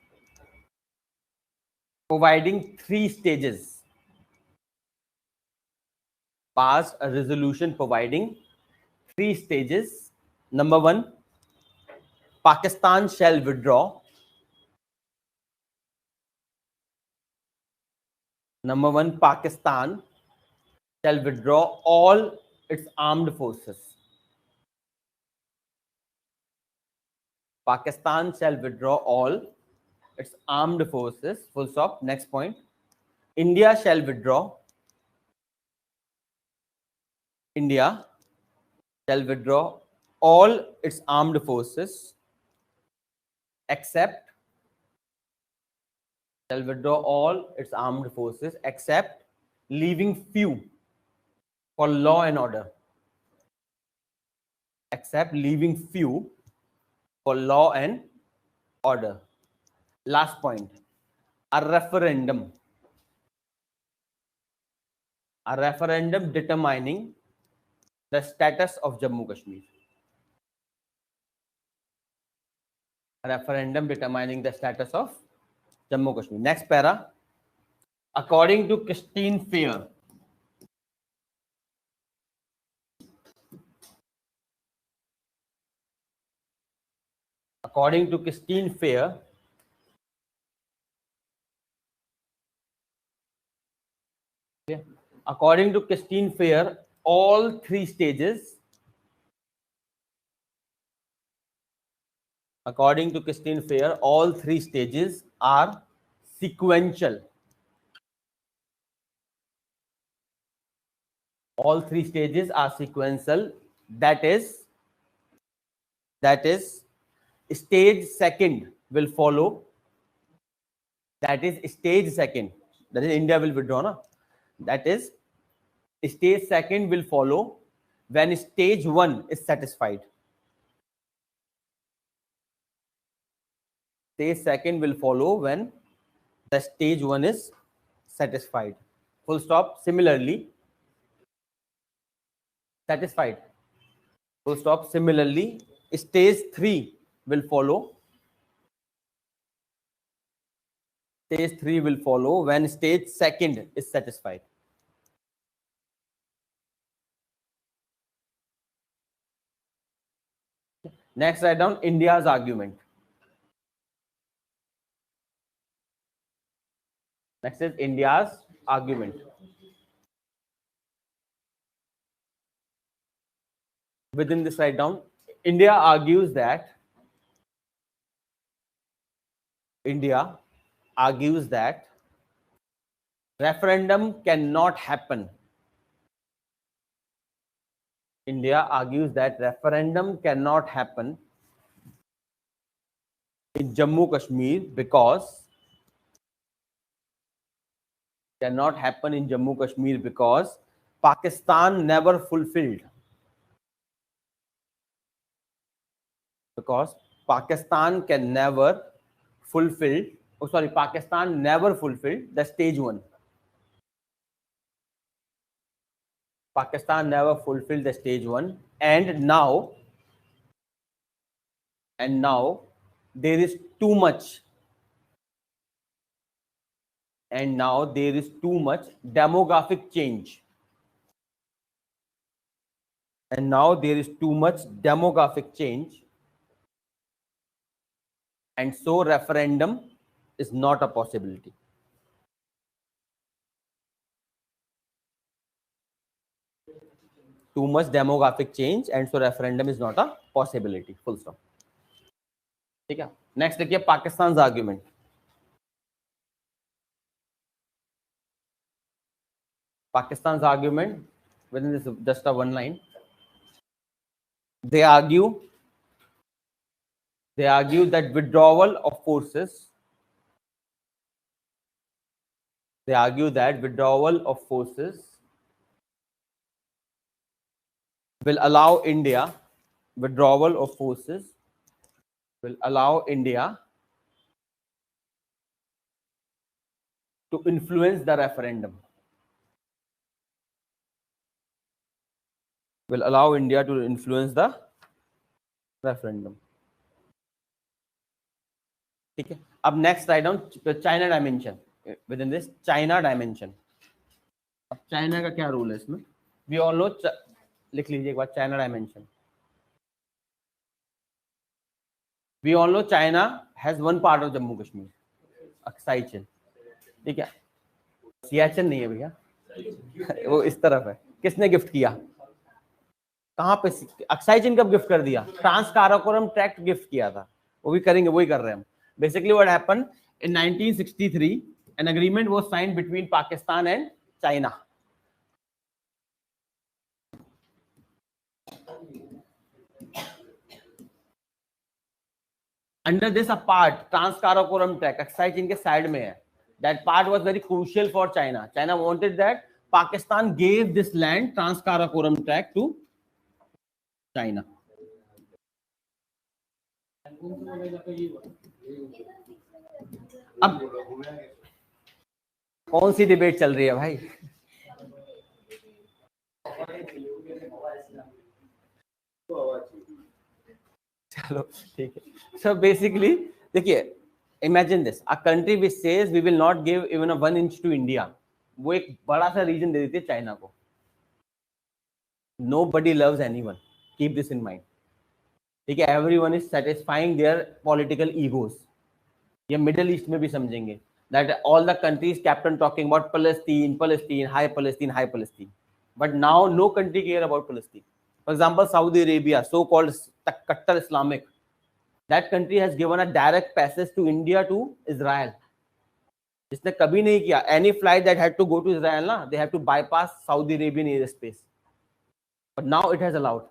A: providing 3 stages. Passed a resolution providing 3 stages. Number 1, Pakistan shall withdraw. Number 1, Pakistan shall withdraw all its armed forces. Pakistan shall withdraw all its armed forces. Full stop. Next point. India shall withdraw. India shall withdraw all its armed forces except leaving few for law and order. Except leaving few for law and order. Last point. A referendum determining the status of Jammu Kashmir. A referendum determining the status of Jammu Kashmir. Next para. According to Christine Fair, according to Christine Fair, all 3 stages, according to Christine Fair, all 3 stages are sequential. All 3 stages are sequential. That is, stage second will follow. That is stage second. That is India will withdraw. Na? That is stage second will follow when stage 1 is satisfied. Stage second will follow when the stage 1 is satisfied. Full stop. Similarly, satisfied. Full stop. Similarly, stage 3 will follow. Stage 3 will follow when stage second is satisfied. Next, write down India's argument. Next is India's argument. Within this, write down India argues that referendum cannot happen. India argues that referendum cannot happen in Jammu Kashmir because Pakistan never fulfilled. Because Pakistan never fulfilled the stage 1. Pakistan never fulfilled the stage 1, and now there is too much. And now there is too much demographic change. And now there is too much demographic change. And so referendum is not a possibility. Too much demographic change, and so referendum is not a possibility. Full stop. ठीक है. Next देखिए Pakistan's argument. Pakistan's argument within this just a one line. They argue They argue that withdrawal of forces. They argue that withdrawal of forces will allow India. Withdrawal of forces will allow India to influence the referendum. Will allow India to influence the referendum. ठीक है. अब next write down China dimension. Within this China dimension. अब China का क्या rule है इसमें? We all know. लिख लीजिए एक बार China dimension. We all know China has one part of Jammu Kashmir, Aksai Chin. ठीक है. सियाचिन नहीं है भैया, वो इस तरफ है. किसने गिफ्ट किया? कहाँ पे? अक्साई चिन कब गिफ्ट कर दिया? ट्रांस काराकोरम ट्रैक्ट गिफ्ट किया था. वो भी करेंगे, वही कर रहे हैं हम. Basically what happened in 1963 an agreement was signed between Pakistan and China. Under this a part trans Karakoram tract Aksai Chin के साइड में है. That part was very crucial for China. China wanted that Pakistan gave this land, Trans Karakoram Tract, to China. अब कौन सी debate चल रही है भाई? चलो ठीक है. So basically देखिए, imagine this, a country which says we will not give even a 1 inch to India, वो एक बड़ा सा रीजन दे देती है चाइना को. Nobody loves anyone, keep this in mind. ठीक है, everyone is satisfying their political egos. ये मिडिल ईस्ट में भी समझेंगे that all the countries kept on talking about Palestine, Palestine, hi Palestine, hi Palestine, but now no country care about Palestine. For example, Saudi Arabia, so-called Qatar Islamic, that country has given a direct passage to India to Israel. जिसने कभी नहीं किया. Any flight that had to go to Israel, ना, they have to bypass Saudi Arabian airspace. But now it has allowed.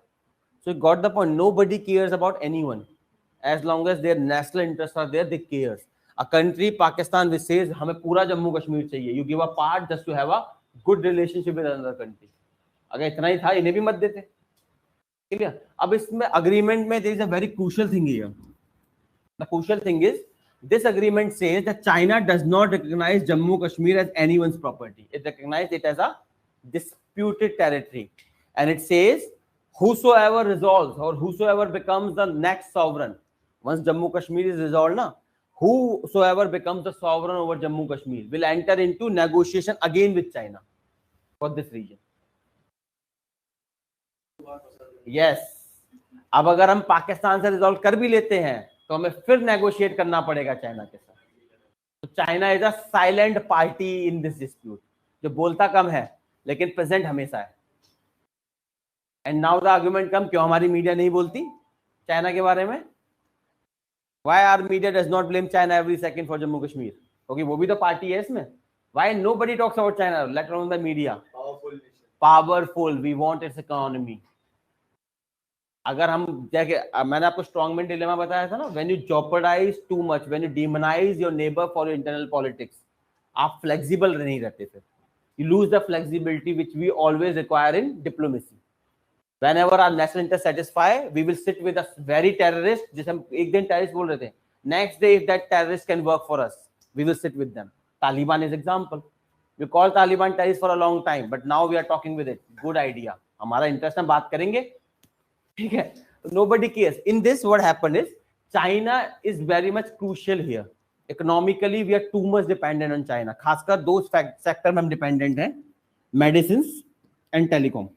A: So you got the point. Nobody cares about anyone. As long as their national interests are there, they cares. A country, Pakistan, which says हमें पूरा जम्मू कश्मीर चाहिए. You give a part just to have a good relationship with another country. अगर इतना ही था, इन्हें भी मत देते. Clear? अब इसमें agreement में there is a very crucial thing here. The crucial thing is this agreement says that China does not recognize Jammu Kashmir as anyone's property. It recognizes it as a disputed territory, and it says whosoever resolves or whosoever becomes the next sovereign once Jammu Kashmir is resolved, na, whosoever becomes the sovereign over Jammu Kashmir will enter into negotiation again with China for this region. Yes. अब अगर हम पाकिस्तान से resolve कर भी लेते हैं तो हमें फिर नेगोशिएट करना पड़ेगा चाइना के साथ. तो China is a silent party in this dispute, जो बोलता कम है लेकिन प्रेजेंट हमेशा है. And now the argument come, क्यों हमारी मीडिया नहीं बोलती चाइना के बारे में? Why our media does not blame China every second for Jammu Kashmir? क्योंकि वो भी तो पार्टी है इसमें. Why nobody talks about China, let alone the media? Powerful, we want its economy. अगर हम देखिए, मैंने आपको स्ट्रॉन्गमैन डिलेमा बताया था ना, when you jeopardise too much, when you demonise your neighbour for your internal politics, आप फ्लेक्सिबल नहीं रहते. फिर you lose the flexibility which we always require in diplomacy. Whenever our national interests satisfy, we will sit with a very terrorist, जिसे हम एक दिन terrorist बोल रहे थे, next day if that terrorist can work for us, we will sit with them. Taliban is example. We call Taliban terrorist for a long time, but now we are talking with it. Good idea. हमारा interest हम बात करेंगे, ठीक है. Nobody cares. In this, what happened is China is very much crucial here. Economically, we are too much dependent on China. खासकर दो sector में हम डिपेंडेंट हैं, medicine and telecom.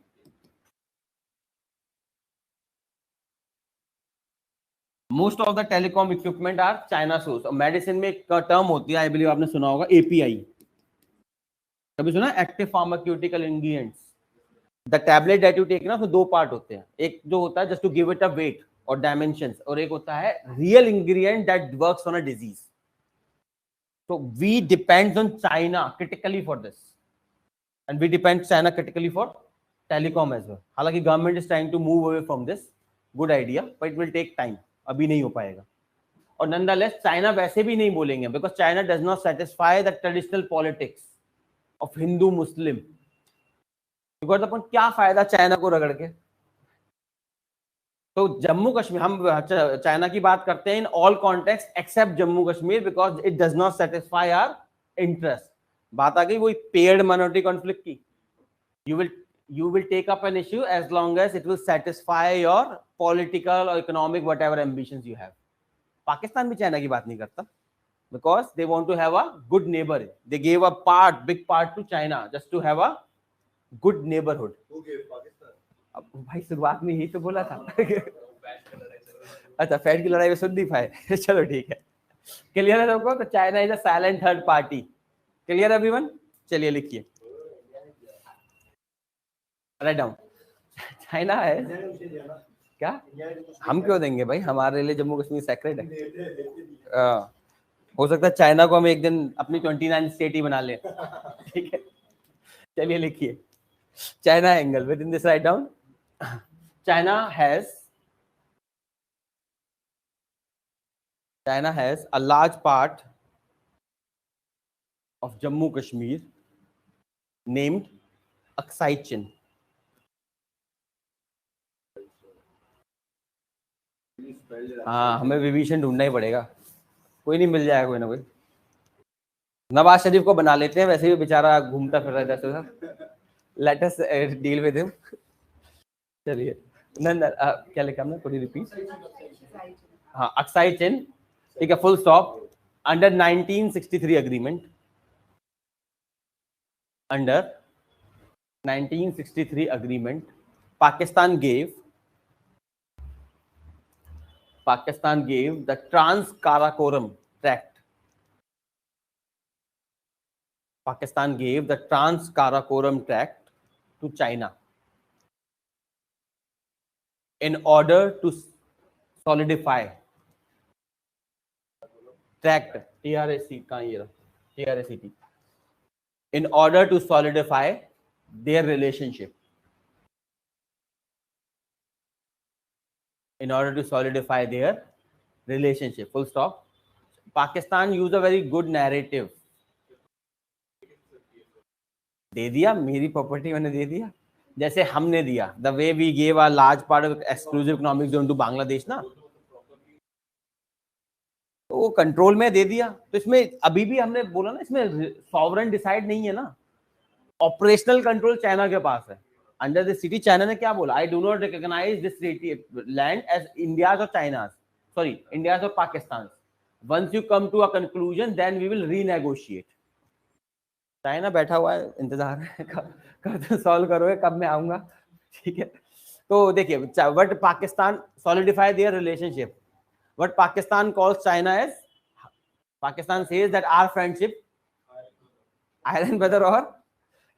A: Most of the telecom equipment are China source. Medicine में एक term होती है, I believe आपने सुना होगा, एपीआई. कभी सुना? Active pharmaceutical ingredients. The tablet that you take ना, उसमें दो पार्ट होते हैं. एक जो होता है just to give it a weight और डायमेंशंस, और एक होता है real ingredient that works on a disease. So we depend on China critically for this, and we depend China critically for telecom as well. हालांकि government is trying to move away from this. Good idea, but it will take time. अभी नहीं हो पाएगा. और nonetheless China वैसे भी नहीं बोलेंगे because China does not satisfy the traditional politics of Hindu Muslim. Because अपन क्या फायदा चाइना को रगड़ के। तो जम्मू कश्मीर, हम चाइना की बात करते हैं in all context except Jammu Kashmir because it does not satisfy our interest. बात आ गई वही पेयर्ड माइनॉरिटी कॉन्फ्लिक्ट की। you will take up an issue as long as it will satisfy your political or economic whatever ambitions you have. Pakistan भी China की बात नहीं करता because they want to have a good neighbor. They gave a big part to China just to have a good neighborhood.
B: Who gave Pakistan?
A: अब भाई शुरुआत में यही तो बोला था। अच्छा, फैट की लड़ाई में सुन नहीं पाए। चलो ठीक है, क्लियर है सबको। तो China is a silent third party. Clear everyone? चलिए लिखिए, राइट डाउन। चाइना है क्या? हम क्यों देंगे भाई, हमारे लिए जम्मू कश्मीर सेक्रेट है। हो सकता है चाइना को हम एक दिन अपनी 29 स्टेट ही बना लें। ठीक है, चलिए लिखिए China angle with in this, write down. China has a large part of Jammu Kashmir named Aksai Chin. हाँ, हमें विभीषण ढूंढना ही पड़ेगा, कोई नहीं मिल जाएगा कोई ना कोई। नवाज शरीफ को बना लेते हैं, वैसे भी बेचारा घूमता फिर रहा है। Let us deal with him. चलिए क्या लिखा हमने, कोई रिपीट? हाँ, अक्साई चिन, ठीक है, full stop. Under 1963 agreement, under 1963 agreement, Pakistan gave the Trans-Karakoram Tract. Pakistan gave the Trans-Karakoram Tract to China in order to solidify tract, TRAC कहाँ ये रहा, TRACT, in order to solidify their relationship. In order to solidify their relationship, full stop. Pakistan used a very good narrative. दे दिया, मेरी property मैंने दे दिया, जैसे हमने दिया, the way we gave a large part of exclusive economic zone to Bangladesh ना, तो वो कंट्रोल में दे दिया। तो इसमें अभी भी हमने बोला ना, इसमें सॉवरेन डिसाइड नहीं है ना, ऑपरेशनल कंट्रोल चाइना के पास है। अंडर दिस सिटी चाइना ने क्या बोला, I do not recognise this land as India's और चाइनाज, सॉरी इंडियाज और Pakistan. Once you come to a conclusion then we will renegotiate. China बैठा हुआ है, इंतजार है, कब सॉल्व करोगे, कब मैं आऊंगा। ठीक है, तो देखिए, what Pakistan solidify their relationship, what Pakistan calls China as, Pakistan says that our friendship iron brother, और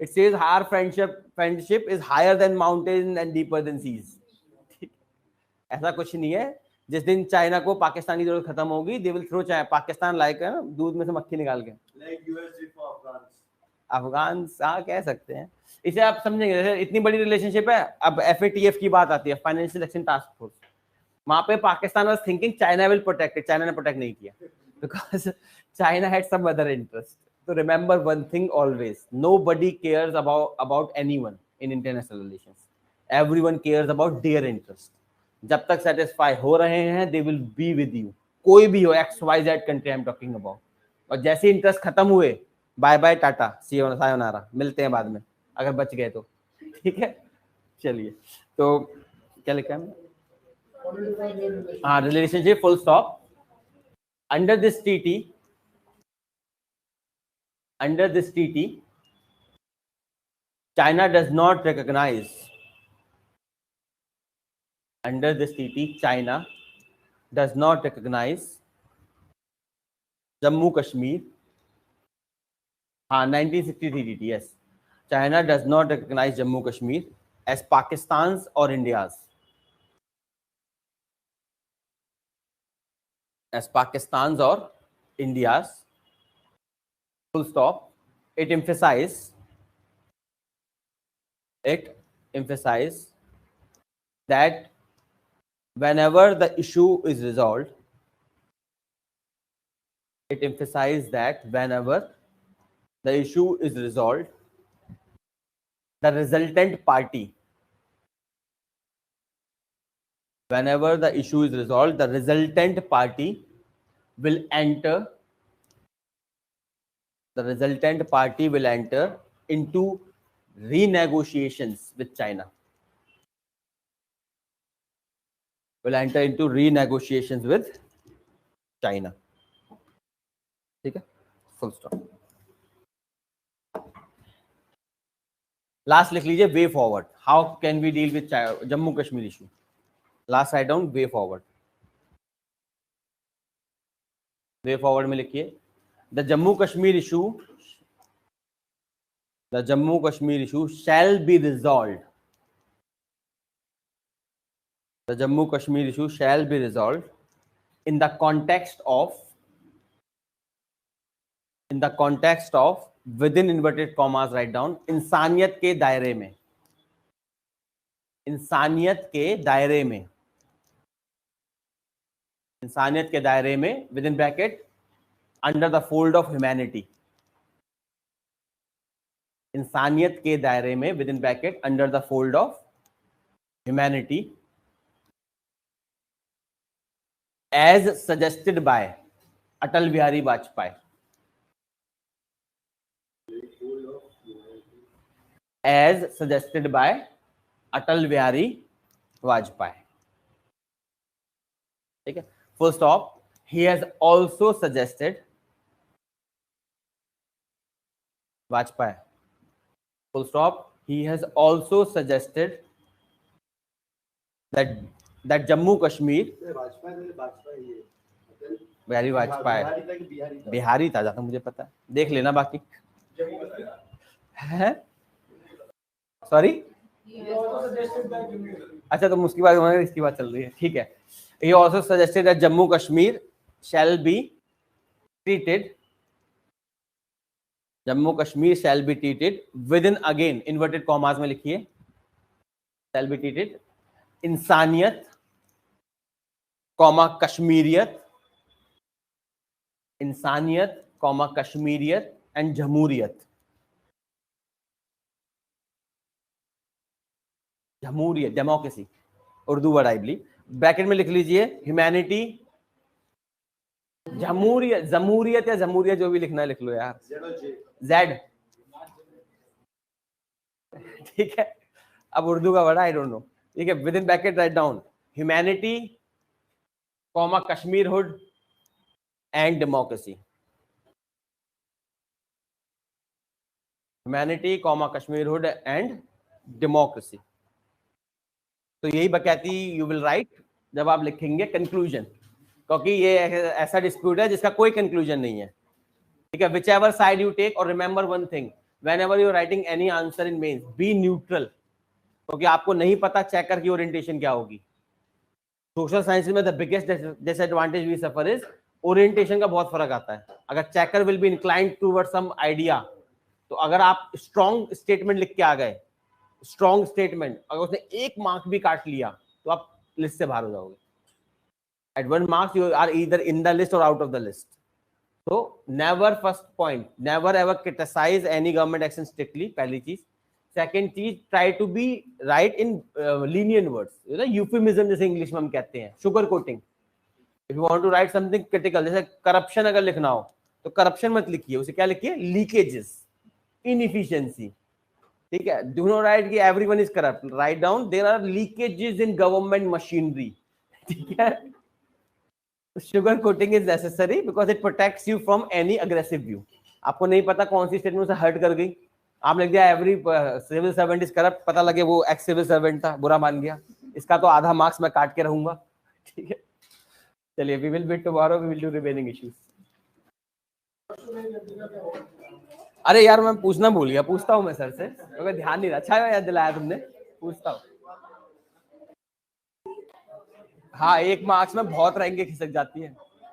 A: it says our friendship is higher than mountains and deeper than seas. ऐसा कुछ नहीं है। जिस दिन चाइना को पाकिस्तान की जरूरत खत्म होगी, they will throw Pakistan like दूध में से मक्खी निकाल के,
B: like US did for Afghans.
A: Afghan हाँ कह सकते हैं इसे, आप समझेंगे। जैसे इतनी बड़ी रिलेशनशिप है, अब FATF की बात आती है, फाइनेंशियल एक्शन टास्क फोर्स, वहां पे Pakistan was thinking China will protect it, China ने प्रोटेक्ट नहीं किया because China had some other interest. So remember one thing always, nobody cares about anyone in international relations. Everyone cares about their interest. जब तक satisfy हो रहे हैं, they will be with you. कोई भी हो, XYZ country I'm talking about. और जैसे इंटरेस्ट खत्म हुए, बाय बाय टाटा, सायोनारा, मिलते हैं बाद में अगर बच गए तो। ठीक है, चलिए, तो क्या लिखा है? हाँ, relationship full stop. Under this treaty, under this treaty, China does not recognize, under this treaty, China does not recognize Jammu Kashmir. 1963 treaty, yes. China does not recognize Jammu Kashmir as Pakistan's or India's. As Pakistan's or India's. Full stop. It emphasized that whenever the issue is resolved, It emphasized that whenever the issue is resolved, the resultant party, whenever the issue is resolved, the resultant party will enter, into renegotiations with China. Will enter into renegotiations with China. ठीक है, full stop. Last लिख लीजिए, way forward. How can we deal with Jammu Kashmir issue? Last write down way forward. Way forward में लिखिए, the Jammu Kashmir issue shall be resolved. The Jammu Kashmir issue shall be resolved in the context of within inverted commas write down, इंसानियत के दायरे में, इंसानियत के दायरे में within bracket under the fold of humanity, इंसानियत के दायरे में within bracket under the fold of humanity, as suggested by Atal Bihari Vajpayee. As suggested by Atal Bihari Vajpayee. ठीक है, full stop. He has also suggested, Vajpayee, full stop. He has also suggested that Jammu Kashmir, Bihari Vajpayee, Bihari था जहां मुझे पता है, देख लेना बाकी है. सॉरी, अच्छा तो उसकी बात, इसकी बात चल रही है, ठीक है. He also suggested that Jammu Kashmir shall be treated within, again inverted commas में लिखिए, shall be treated इंसानियत कॉमा कश्मीरियत, इंसानियत कॉमा कश्मीरियत एंड जमहूरियत. जमहूरियत, democracy, Urdu word I believe. Bracket में लिख लीजिए ह्यूमैनिटी, जमहूरियत, जमहूरियत या जमहूरियत, जो भी लिखना है लिख लो यार, जेड. ठीक है, अब उर्दू का वर्ड आई डोंट नो. ठीक है, within bracket write down humanity comma Kashmirhood and democracy. Humanity comma Kashmirhood and democracy. तो यही बकैती यू विल राइट जब आप लिखेंगे कंक्लूजन, क्योंकि ये ऐसा डिस्प्यूट है जिसका कोई कंक्लूजन नहीं है. ठीक है, whichever side you take, और remember one thing, whenever you writing any answer in mains, be neutral, क्योंकि आपको नहीं पता चेकर की ओरिएंटेशन क्या होगी. सोशल साइंस में the biggest disadvantage we suffer is orientation का बहुत फर्क आता है. अगर checker will be inclined toward some idea, तो अगर आप स्ट्रॉन्ग स्टेटमेंट लिख के आ गए, स्ट्रॉन्ग स्टेटमेंट, अगर उसने एक मार्क भी काट लिया तो आप लिस्ट से बाहर हो जाओगे. At 1 marks you are either in the list और आउट ऑफ द लिस्ट. तो never, first point, never ever criticise any government action strictly, पहली चीज. सेकेंड चीज, try to be write in lenient words, euphemism जैसे English में हम कहते हैं, sugar coating. If you want to write something critical, जैसे करप्शन अगर लिखना हो तो करप्शन मत लिखिए, उसे क्या लिखिए, लीकेजेस, इनएफिशिएंसी. ठीक है, डू नॉट राइट कि everyone is corrupt, write down there are leakages in government machinery. ठीक है, sugar coating is necessary because it protects you from any aggressive view. आपको नहीं पता कौन सी स्टेटमेंट से हर्ट कर गई, आप लिख दिया every civil servant is corrupt, पता लगे वो एक्स सिविल सर्वेंट था, बुरा मान गया, इसका तो आधा मार्क्स मैं काट के रहूंगा. ठीक है, चलिए, we will meet tomorrow, we will do remaining issues. अरे यार मैं पूछना भूल गया, पूछता हूँ मैं सर से, क्योंकि ध्यान नहीं रहा. अच्छा याद दिलाया तुमने, पूछता हूँ. हाँ, 1 मार्क्स में बहुत रैंकें खिसक जाती है.